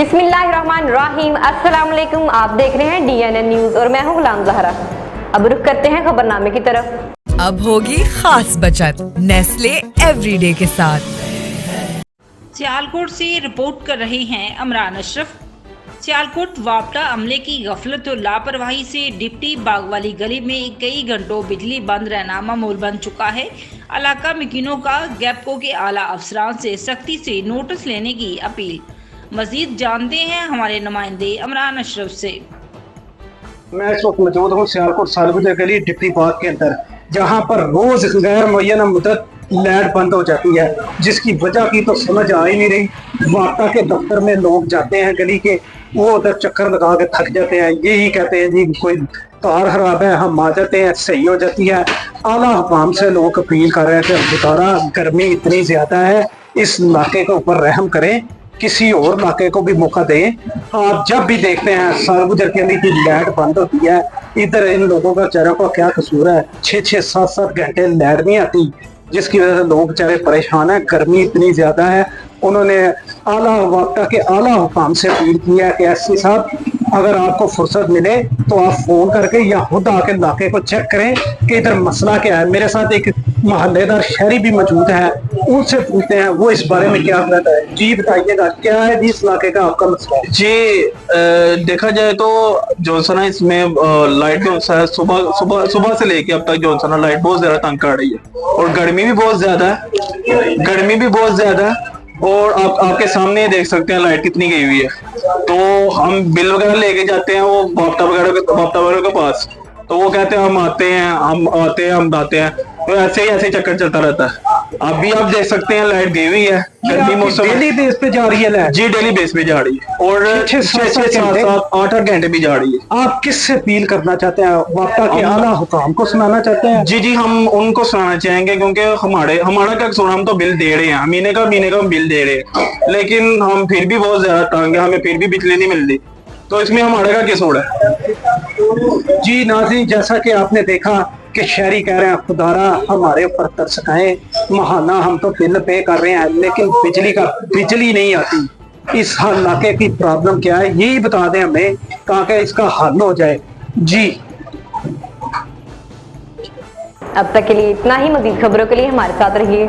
बिस्मिल्लाहिर्रहमानिर्रहीम। अस्सलाम वालेकुम। आप देख रहे हैं DNN न्यूज और मैं हूं गुलाम ज़हरा। अब रुख करते हैं खबरनामे की तरफ। अब होगी खास बचत नेस्ले एवरीडे के साथ। सियालकोट से रिपोर्ट कर रहे हैं इमरान अशरफ। सियालकोट वापटा अमले की गफलत और लापरवाही से डिप्टी बागवाली गली में कई घंटों बिजली बंद रहना मामूल बन चुका है। इलाका मकीनों का गैपको के आला अफसरान से सख्ती से नोटिस लेने की अपील। मजीद जानते हैं हमारे नुमाइंदे इमरान अशरफ से। मैं इस वक्त मौजूद हूँ सियालकोट सालगुजर गली डिप्टी पार्क के अंदर, जहाँ पर रोज गैर मुअय्यना मुद्दत लाइट बंद हो जाती है, जिसकी वजह की तो समझ आ ही नहीं रही। वापटा के दफ्तर में लोग जाते हैं गली के, वो उधर चक्कर लगा के थक जाते हैं, यही कहते हैं जी कोई तार खराब है, हम आ जाते हैं, सही हो जाती है। आला हुकाम से लोग अपील कर रहे हैं कि बेचारा गर्मी इतनी ज्यादा है, इस इलाके के ऊपर रहम करें, किसी और इलाके को भी मौका दें। आप जब भी देखते हैं सालगुजर के अंदर की लाइट बंद होती है, इधर इन लोगों का बेचारों का क्या कसूर है, 6-6, 7-7 घंटे लाइट नहीं आती, जिसकी वजह से लोग बेचारे परेशान हैं। गर्मी इतनी ज्यादा है। उन्होंने आला वापटा के आला हुकाम से अपील की है कि एसपी साहब, अगर आपको फुर्सत मिले तो आप फोन करके या खुद आके इलाके को चेक करें कि इधर मसला क्या है। मेरे साथ एक मोहल्लेदार शहरी भी मौजूद है, उनसे पूछते हैं वो इस बारे में क्या कहता है। जी बताइएगा, क्या है जी इस इलाके का आपका मसला? जी देखा जाए तो जॉनसन इसमें लाइट जो है सुबह सुबह सुबह से लेके अब तक जॉनसन लाइट बहुत ज्यादा तंग कर रही है, और गर्मी भी बहुत ज्यादा है। और आप आपके सामने देख सकते हैं लाइट कितनी गई हुई है। तो हम बिल वगैरह लेके जाते हैं वो बाप्ता वगैरह के पास, तो वो कहते हैं हम आते हैं हम आते हैं, तो ऐसे चक्कर चलता रहता है। अभी आप देख सकते हैं लाइट गई हुई है, गर्मी मौसम डेली बेस पे जा रही है लाइट? जी डेली बेस पे जा रही है, और 6-7-8 घंटे भी जा रही है। आप किससे अपील करना चाहते हैं? वापटा के आला हुकाम को सुनाना चाहते हैं? जी हम उनको सुनाना चाहेंगे, क्योंकि हमारा क्या कसूर, हम तो बिल दे रहे हैं, महीने का बिल दे रहे हैं, लेकिन हम फिर भी बहुत ज्यादा तंग है, हमें फिर भी बिजली नहीं मिलती, तो इसमें हमारा क्या कसूर है? जी नाज़रीन, जैसा कि आपने देखा कि शहरी कह रहे हैं खुदारा हमारे ऊपर तरस खाएं, महाना हम तो बिल पे कर रहे हैं, लेकिन बिजली नहीं आती। इस इलाके की प्रॉब्लम क्या है यही बता दें हमें, ताकि इसका हल हो जाए। जी अब तक के लिए इतना ही। मजीद खबरों के लिए हमारे साथ रहिए।